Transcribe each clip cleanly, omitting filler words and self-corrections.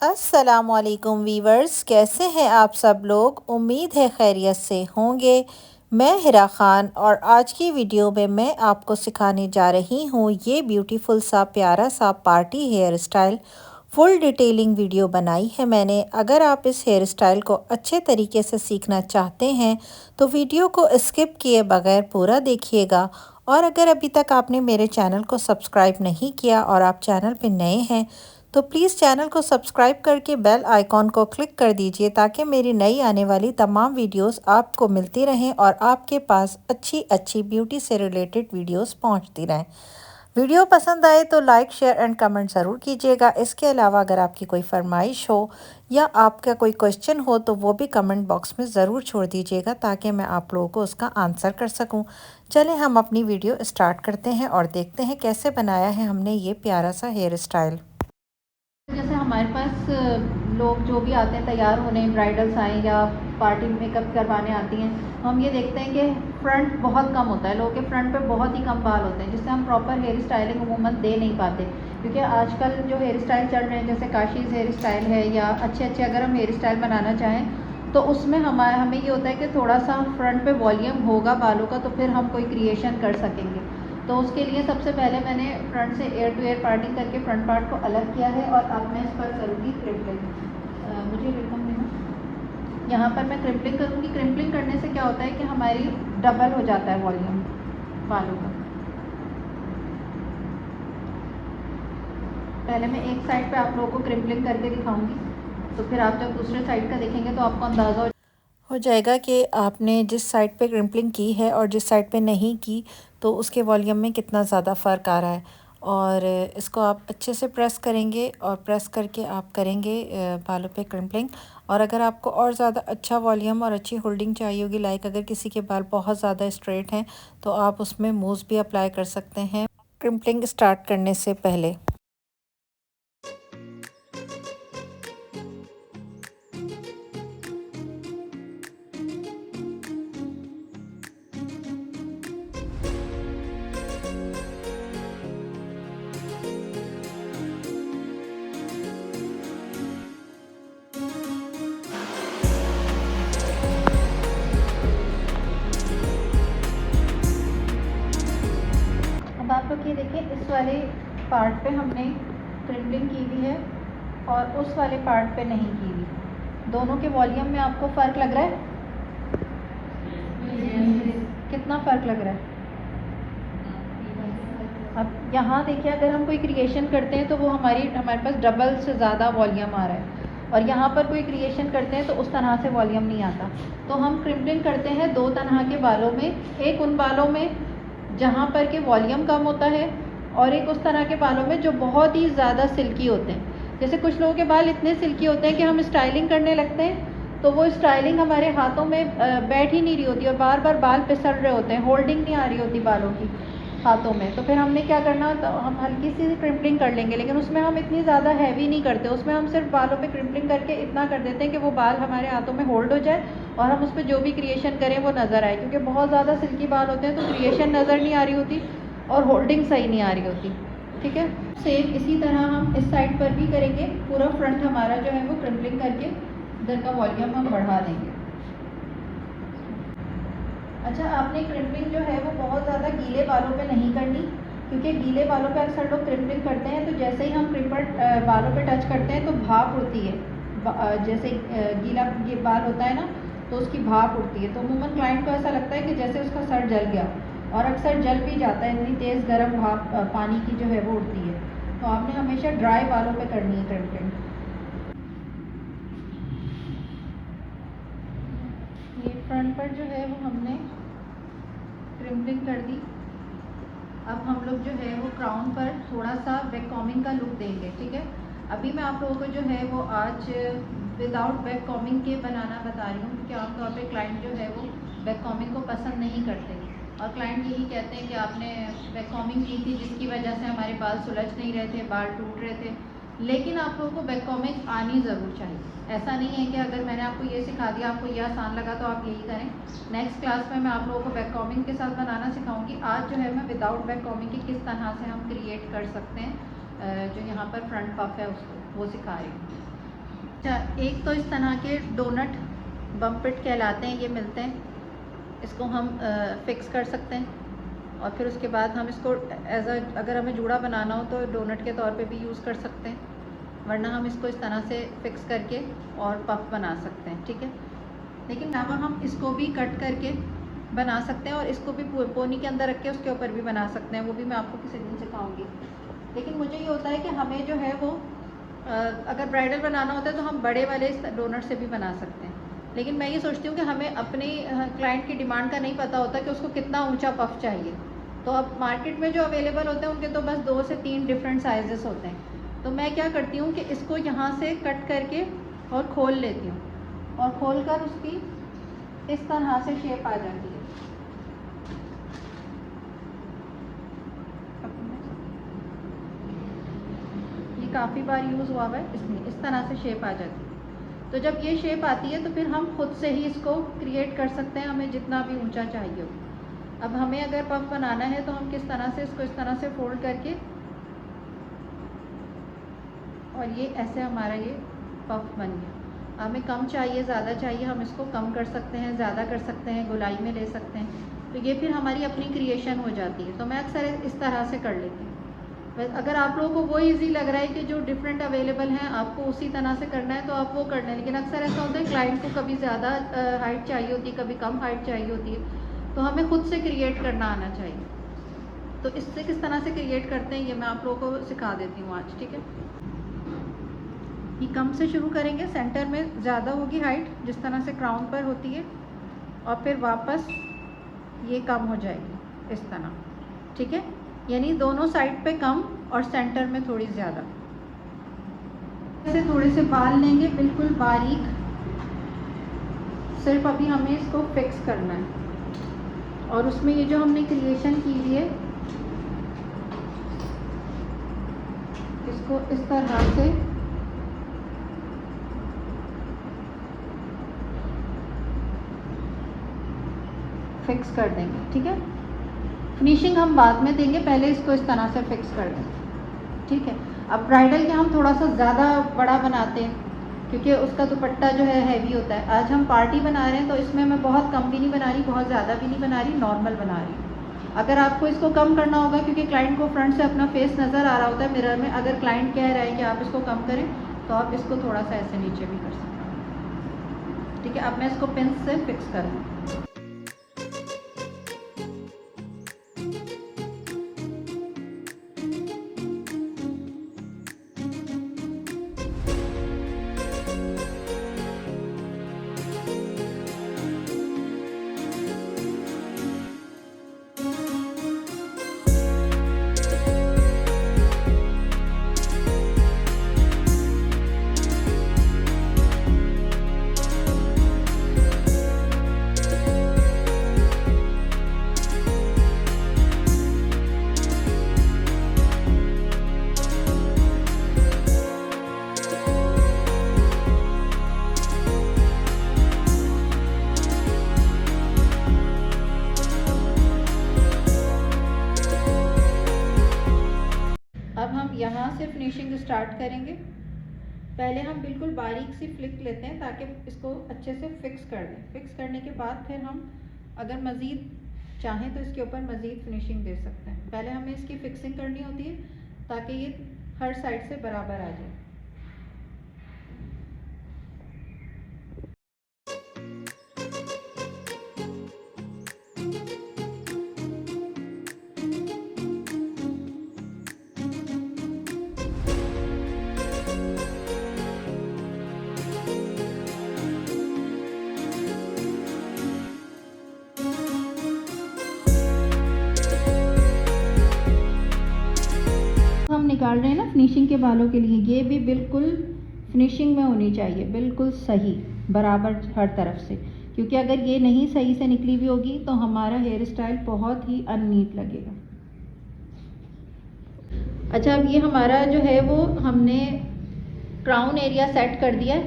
अस्सलामुअलैकुम वीवर्स, कैसे हैं आप सब लोग। उम्मीद है खैरियत से होंगे। मैं हिरा खान और आज की वीडियो में मैं आपको सिखाने जा रही हूँ ये ब्यूटीफुल सा प्यारा सा party hair style. Full detailing video बनाई है मैंने। अगर आप इस हेयर स्टाइल को अच्छे तरीके से सीखना चाहते हैं तो वीडियो को स्किप किए बगैर पूरा देखिएगा। और अगर अभी तक आपने मेरे चैनल को सब्सक्राइब नहीं किया और आप चैनल पर नए हैं तो प्लीज़ चैनल को सब्सक्राइब करके बेल आइकॉन को क्लिक कर दीजिए ताकि मेरी नई आने वाली तमाम वीडियोस आपको मिलती रहें और आपके पास अच्छी अच्छी ब्यूटी से रिलेटेड वीडियोस पहुंचती रहें। वीडियो पसंद आए तो लाइक शेयर एंड कमेंट ज़रूर कीजिएगा। इसके अलावा अगर आपकी कोई फरमाइश हो या आपका कोई क्वेश्चन हो तो वो भी कमेंट बॉक्स में ज़रूर छोड़ दीजिएगा ताकि मैं आप लोगों को उसका आंसर कर सकूं। चलें हम अपनी वीडियो स्टार्ट करते हैं और देखते हैं कैसे बनाया है हमने ये प्यारा सा हेयर स्टाइल। जैसे हमारे पास लोग जो भी आते हैं तैयार होने, ब्राइडल्स आएँ या पार्टी मेकअप करवाने आती हैं, हम ये देखते हैं कि फ्रंट बहुत कम होता है। लोगों के फ्रंट पे बहुत ही कम बाल होते हैं जिससे हम प्रॉपर हेयर स्टाइलिंग अमूमन दे नहीं पाते। क्योंकि आजकल जो हेयर स्टाइल चल रहे हैं जैसे काशीज़ हेयर स्टाइल है या अच्छे अगर हम हेयर स्टाइल बनाना चाहें तो उसमें हमें ये होता है कि थोड़ा सा फ्रंट पे वॉल्यूम होगा बालों का तो फिर हम कोई क्रिएशन कर सकेंगे। तो उसके लिए सबसे पहले मैंने फ्रंट से एयर टू एयर पार्टिंग करके फ्रंट पार्ट को अलग किया है और अब मैं इस पर करूँगी क्रिम्पलिंग। मुझे रिबन देना। यहाँ पर मैं क्रिम्पलिंग करूँगी। क्रिम्पलिंग करने से क्या होता है कि हमारी डबल हो जाता है वॉल्यूम बालों का। पहले मैं एक साइड पे आप लोगों को क्रिम्पलिंग करके दिखाऊंगी तो फिर आप जब दूसरे साइड का देखेंगे तो आपको अंदाज़ा हो जाएगा कि आपने जिस साइड पे क्रिम्पलिंग की है और जिस साइड पे नहीं की तो उसके वॉल्यूम में कितना ज़्यादा फ़र्क आ रहा है। और इसको आप अच्छे से प्रेस करेंगे और प्रेस करके आप करेंगे बालों पे क्रिम्पलिंग। और अगर आपको और ज़्यादा अच्छा वॉल्यूम और अच्छी होल्डिंग चाहिए होगी, लाइक अगर किसी के बाल बहुत ज़्यादा स्ट्रेट हैं तो आप उसमें मूव्स भी अप्लाई कर सकते हैं क्रिम्पलिंग स्टार्ट करने से पहले। अब आप लोग ये देखिए, इस वाले पार्ट पे हमने क्रिम्पलिंग की हुई है और उस वाले पार्ट पे नहीं की हुई। दोनों के वॉल्यूम में आपको फ़र्क लग रहा है? कितना फ़र्क लग रहा है? अब यहाँ देखिए, अगर हम कोई क्रिएशन करते हैं तो वो हमारे पास डबल से ज़्यादा वॉल्यूम आ रहा है और यहाँ पर कोई क्रिएशन करते हैं तो उस तरह से वॉल्यूम नहीं आता। तो हम क्रिम्पलिंग करते हैं दो तरह के बालों में। एक उन बालों में जहाँ पर के वॉल्यूम कम होता है और एक उस तरह के बालों में जो बहुत ही ज़्यादा सिल्की होते हैं। जैसे कुछ लोगों के बाल इतने सिल्की होते हैं कि हम स्टाइलिंग करने लगते हैं तो वो स्टाइलिंग हमारे हाथों में बैठ ही नहीं रही होती और बार बार बाल फिसल रहे होते हैं, होल्डिंग नहीं आ रही होती बालों की हाथों में। तो फिर हमने क्या करना, तो हम हल्की सी क्रिम्पलिंग कर लेंगे, लेकिन उसमें हम इतनी ज़्यादा हैवी नहीं करते। उसमें हम सिर्फ बालों पे क्रिम्पलिंग करके इतना कर देते हैं कि वो बाल हमारे हाथों में होल्ड हो जाए और हम उस पर जो भी क्रिएशन करें वो नज़र आए। क्योंकि बहुत ज़्यादा सिल्की बाल होते हैं तो क्रिएशन नज़र नहीं आ रही होती और होल्डिंग सही नहीं आ रही होती। ठीक है, सेम इसी तरह हम इस साइड पर भी करेंगे। पूरा फ्रंट हमारा जो है वो क्रिम्पलिंग करके इधर का वॉल्यूम हम बढ़ा देंगे। अच्छा, आपने क्रिम्पलिंग जो है वो बहुत ज़्यादा गीले बालों पे नहीं करनी, क्योंकि गीले बालों पे अक्सर लोग क्रिम्पलिंग करते हैं तो जैसे ही हम क्रिम्पर बालों पे टच करते हैं तो भाप उड़ती है। जैसे गीला बाल होता है ना तो उसकी भाप उड़ती है तो अमूमन क्लाइंट को ऐसा लगता है कि जैसे उसका सर जल गया, और अक्सर जल भी जाता है। इतनी तेज़ गर्म भाप पानी की जो है वो उड़ती है। तो आपने हमेशा ड्राई बालों पे करनी है क्रिम्पलिंग। ये फ्रंट पर जो है वो हमने क्रिम्पलिंग कर दी। अब हम लोग जो है वो क्राउन पर थोड़ा सा बैक कॉमिंग का लुक देंगे। ठीक है, अभी मैं आप लोगों को जो है वो आज विदाउट बैक कॉमिंग के बनाना बता रही हूँ, क्योंकि आमतौर पे क्लाइंट जो है वो बैक कॉमिंग को पसंद नहीं करते और क्लाइंट यही कहते हैं कि आपने बैक कॉमिंग की थी जिसकी वजह से हमारे बाल सुलझ नहीं रहे थे, बाल टूट रहे थे। लेकिन आप लोगों को बैक कॉमिंग आनी ज़रूर चाहिए। ऐसा नहीं है कि अगर मैंने आपको ये सिखा दिया, आपको ये आसान लगा तो आप यही करें। नेक्स्ट क्लास में मैं आप लोगों को बैक कॉमिंग के साथ बनाना सिखाऊंगी। आज जो है मैं विदाउट बैक कॉमिंग की किस तरह से हम क्रिएट कर सकते हैं, जो यहाँ पर फ्रंट पफ है उसको वो सिखा रही हूँ। अच्छा, एक तो इस तरह के डोनट बम्पिट कहलाते हैं, ये मिलते हैं, इसको हम फिक्स कर सकते हैं और फिर उसके बाद हम इसको अगर हमें जूड़ा बनाना हो तो डोनट के तौर पे भी यूज़ कर सकते हैं, वरना हम इसको इस तरह से फिक्स करके और पफ बना सकते हैं, ठीक है। लेकिन अलावा हम इसको भी कट करके बना सकते हैं और इसको भी पोनी के अंदर रख के उसके ऊपर भी बना सकते हैं, वो भी मैं आपको किसी दिन सिखाऊंगी। लेकिन मुझे ये होता है कि हमें जो है वो अगर ब्राइडल बनाना होता है तो हम बड़े वाले डोनट से भी बना सकते हैं, लेकिन मैं ये सोचती हूँ कि हमें अपने क्लाइंट की डिमांड का नहीं पता होता कि उसको कितना ऊंचा पफ चाहिए। तो अब मार्केट में जो अवेलेबल होते हैं उनके तो बस 2 से 3 डिफरेंट साइजेस होते हैं। तो मैं क्या करती हूँ कि इसको यहाँ से कट करके और खोल लेती हूँ और खोल कर उसकी इस तरह से शेप आ जाती है। ये काफ़ी बार यूज़ हुआ हुआ है, इसमें इस तरह से शेप आ जाती है। तो जब ये शेप आती है तो फिर हम खुद से ही इसको क्रिएट कर सकते हैं, हमें जितना भी ऊंचा चाहिए हो। अब हमें अगर पफ बनाना है तो हम किस तरह से इसको इस तरह से फोल्ड करके और ये ऐसे हमारा ये पफ बन गया। हमें कम चाहिए, ज़्यादा चाहिए, हम इसको कम कर सकते हैं, ज़्यादा कर सकते हैं, गोलाई में ले सकते हैं। तो ये फिर हमारी अपनी क्रिएशन हो जाती है। तो मैं अक्सर इस तरह से कर लेती हूँ। अगर आप लोगों को वो इजी लग रहा है कि जो डिफरेंट अवेलेबल हैं आपको उसी तरह से करना है तो आप वो कर लें, लेकिन अक्सर ऐसा होता है क्लाइंट को कभी ज़्यादा हाइट चाहिए होती है, कभी कम हाइट चाहिए होती है, तो हमें खुद से क्रिएट करना आना चाहिए। तो इससे किस तरह से क्रिएट करते हैं ये मैं आप लोगों को सिखा देती हूँ आज, ठीक है। ये कम से शुरू करेंगे, सेंटर में ज़्यादा होगी हाइट जिस तरह से क्राउन पर होती है, और फिर वापस ये कम हो जाएगी इस तरह, ठीक है। यानी दोनों साइड पे कम और सेंटर में थोड़ी ज़्यादा। ऐसे थोड़े से बाल लेंगे बिल्कुल बारीक, सिर्फ अभी हमें इसको फिक्स करना है और उसमें ये जो हमने क्रिएशन की हुई है इसको इस तरह से फिक्स कर देंगे, ठीक है। फिनिशिंग हम बाद में देंगे, पहले इसको इस तरह से फिक्स कर देंगे, ठीक है। अब ब्राइडल के हम थोड़ा सा ज़्यादा बड़ा बनाते हैं क्योंकि उसका दुपट्टा जो है हैवी होता है। आज हम पार्टी बना रहे हैं तो इसमें मैं बहुत कम भी नहीं बना रही, बहुत ज़्यादा भी नहीं बना रही, नॉर्मल बना रही हूँ। अगर आपको इसको कम करना होगा क्योंकि क्लाइंट को फ्रंट से अपना फेस नज़र आ रहा होता है मिरर में, अगर क्लाइंट कह रहा है कि आप इसको कम करें तो आप इसको थोड़ा सा ऐसे नीचे भी कर सकते हैं, ठीक है। अब मैं इसको पिन से फिक्स करूँगी। यहाँ से फिनिशिंग स्टार्ट करेंगे। पहले हम बिल्कुल बारीक सी फ्लिक लेते हैं ताकि इसको अच्छे से फिक्स कर दें। फिक्स करने के बाद फिर हम अगर मज़ीद चाहें तो इसके ऊपर मज़ीद फिनिशिंग दे सकते हैं। पहले हमें इसकी फिक्सिंग करनी होती है ताकि ये हर साइड से बराबर आ जाए। हम निकाल रहे हैं ना फिनिशिंग के बालों के लिए, ये भी बिल्कुल फिनिशिंग में होनी चाहिए, बिल्कुल सही बराबर हर तरफ से, क्योंकि अगर ये नहीं सही से निकली हुई होगी तो हमारा हेयर स्टाइल बहुत ही अननीट लगेगा। अच्छा, अब ये हमारा जो है वो हमने क्राउन एरिया सेट कर दिया है।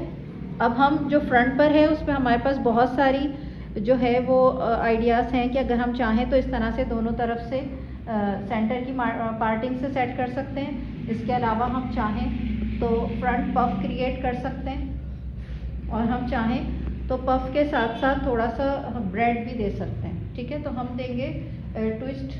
अब हम जो फ्रंट पर है उस पर हमारे पास बहुत सारी जो है वो आइडियाज़ हैं कि अगर हम चाहें तो इस तरह से दोनों तरफ से सेंटर की पार्टिंग से सेट कर सकते हैं। इसके अलावा हम चाहें तो फ्रंट पफ क्रिएट कर सकते हैं, और हम चाहें तो पफ के साथ साथ थोड़ा सा ब्रेड भी दे सकते हैं। ठीक है, तो हम देंगे ट्विस्ट।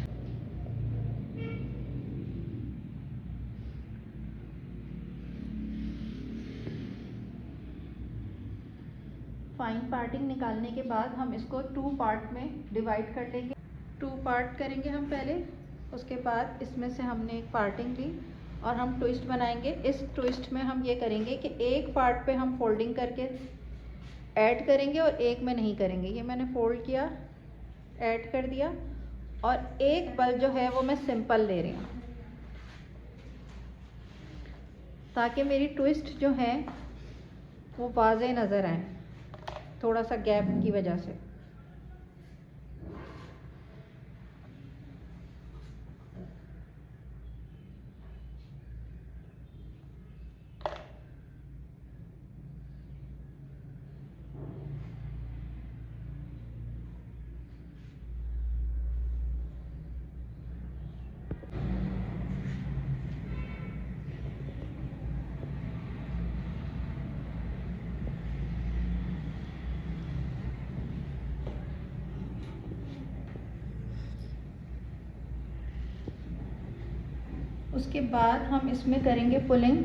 फाइन पार्टिंग निकालने के बाद हम इसको 2 पार्ट में डिवाइड कर लेंगे। 2 पार्ट करेंगे हम पहले, उसके बाद इसमें से हमने एक पार्टिंग ली और हम ट्विस्ट बनाएंगे। इस ट्विस्ट में हम ये करेंगे कि एक पार्ट पे हम फोल्डिंग करके ऐड करेंगे और एक में नहीं करेंगे। ये मैंने फोल्ड किया, ऐड कर दिया, और एक बल जो है वो मैं सिंपल ले रही हूँ, ताकि मेरी ट्विस्ट जो है वो वाज़े नज़र आए, थोड़ा सा गैप की वजह से। उसके बाद हम इसमें करेंगे पुलिंग।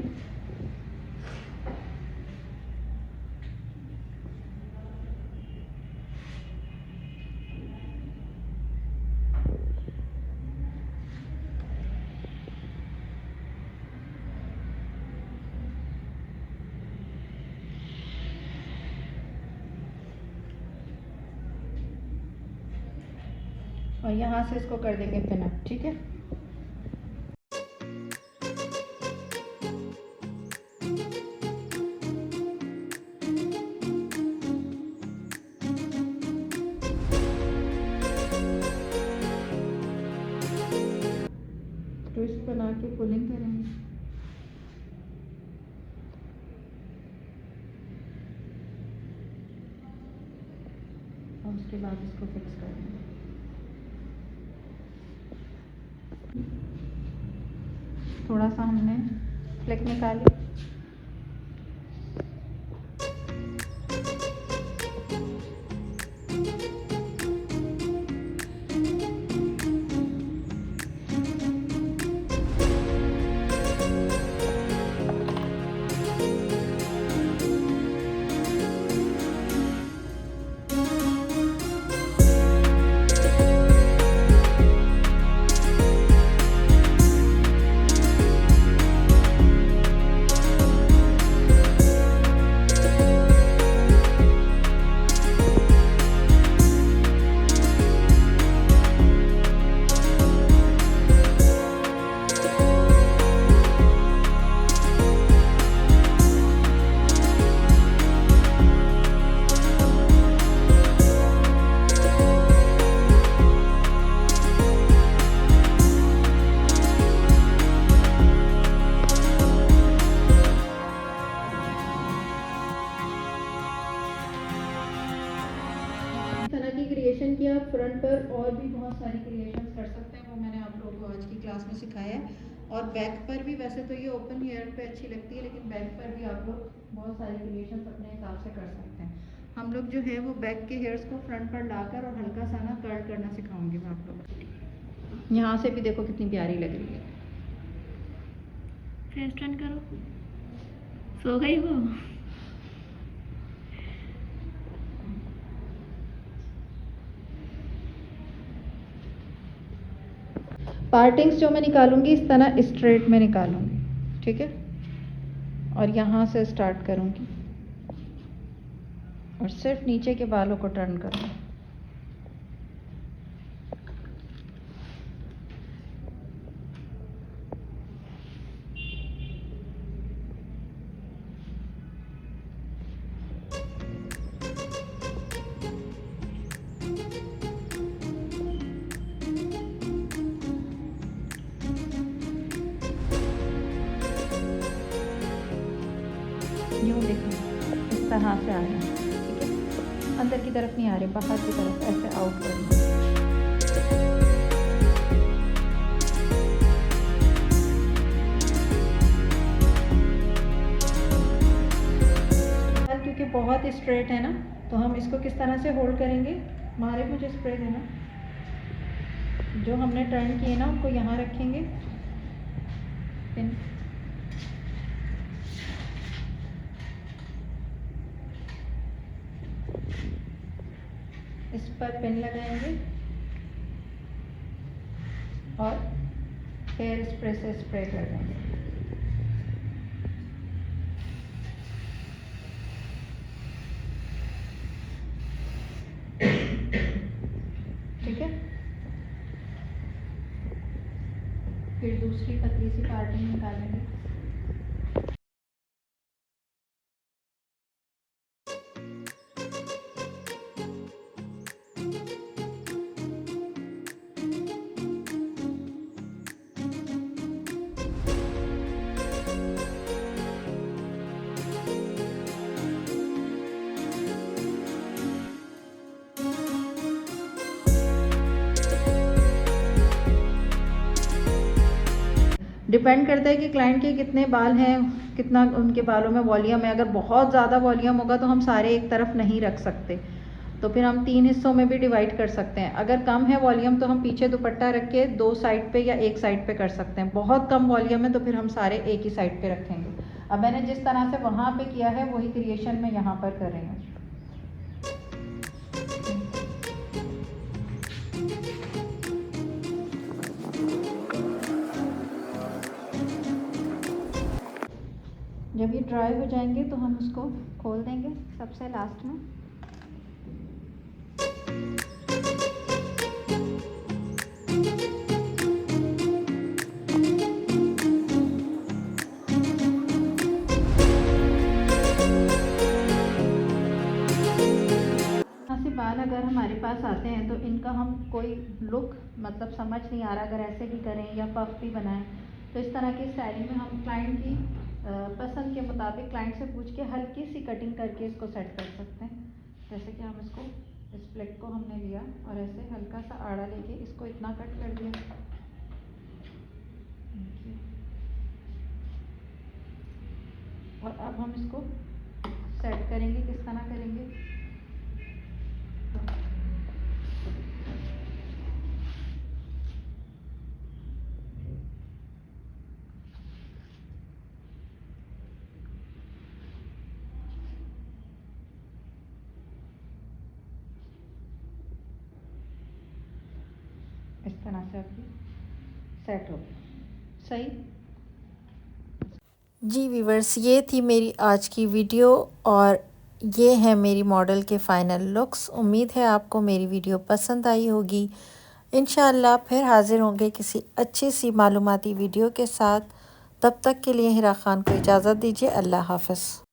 और यहाँ से इसको कर देंगे पिन अप। ठीक है, ट्विस्ट बना के पुलिंग करेंगे। और उसके बाद इसको फिक्स कर देंगे। थोड़ा सा हमने फ्लिक निकाली, क्रिएशन की आप फ्रंट पर और भी बहुत सारी क्रिएशंस कर सकते हैं, वो मैंने आप लोगों को आज की क्लास में सिखाया है। और बैक पर भी, वैसे तो ये ओपन हेयर पे अच्छी लगती है, लेकिन बैक पर भी आप लोग बहुत सारी क्रिएशंस अपने हिसाब से कर सकते हैं। हम लोग जो है वो बैक के हेयर्स को फ्रंट पर लाकर और हल्का सा ना कर्ल करना सिखाऊंगी मैं आप लोगों को। यहाँ से भी देखो कितनी प्यारी लग रही है। फेस टर्न करो, सो गई वो। पार्टिंग्स जो मैं निकालूंगी इस तरह स्ट्रेट में निकालूंगी। ठीक है, और यहाँ से स्टार्ट करूंगी और सिर्फ नीचे के बालों को टर्न करूंगी। यूँ देखो इस तरह से आ रहे हैं। ठीक है, अंदर की तरफ नहीं आ रहे, बाहर की तरफ ऐसे आउट करेंगे। बहुत स्ट्रेट है ना, तो हम इसको किस तरह से होल्ड करेंगे। मारे मुझे स्प्रे देना। जो हमने टर्न किए ना उनको यहाँ रखेंगे पिन। इस पर पिन लगाएंगे और हेयर स्प्रे से स्प्रे कर देंगे। ठीक है, फिर दूसरी पतली सी पार्टिंग निकालेंगे। डिपेंड करता है कि क्लाइंट के कितने बाल हैं, कितना उनके बालों में वॉल्यूम है। अगर बहुत ज़्यादा वॉल्यूम होगा तो हम सारे एक तरफ नहीं रख सकते, तो फिर हम 3 हिस्सों में भी डिवाइड कर सकते हैं। अगर कम है वॉल्यूम तो हम पीछे दुपट्टा रख के 2 साइड पे या एक साइड पे कर सकते हैं। बहुत कम वॉल्यूम है तो फिर हम सारे एक ही साइड पे रखेंगे। अब मैंने जिस तरह से वहाँ पे किया है वही क्रिएशन में यहाँ पर कर रही हूँ। जब ये ड्राई हो जाएंगे तो हम उसको खोल देंगे सबसे लास्ट में। ऐसे बाल अगर हमारे पास आते हैं तो इनका हम कोई लुक मतलब समझ नहीं आ रहा, अगर ऐसे भी करें या पफ भी बनाएं तो इस तरह की स्टाइलिंग में हम क्लाइंट की पसंद के मुताबिक क्लाइंट से पूछ के हल्की सी कटिंग करके इसको सेट कर सकते हैं। जैसे कि हम इसको इस प्लेट को हमने लिया और ऐसे हल्का सा आड़ा लेके इसको इतना कट कर दिया। और अब हम इसको सेट करेंगे। किस तरह करेंगे, इस तरह से आपकी सेट हो सही। जी व्यूवर्स, ये थी मेरी आज की वीडियो और ये है मेरी मॉडल के फ़ाइनल लुक्स। उम्मीद है आपको मेरी वीडियो पसंद आई होगी। इंशाअल्लाह फिर हाज़िर होंगे किसी अच्छी सी मालूमाती वीडियो के साथ। तब तक के लिए हिरा खान को इजाज़त दीजिए। अल्लाह हाफ़िज़।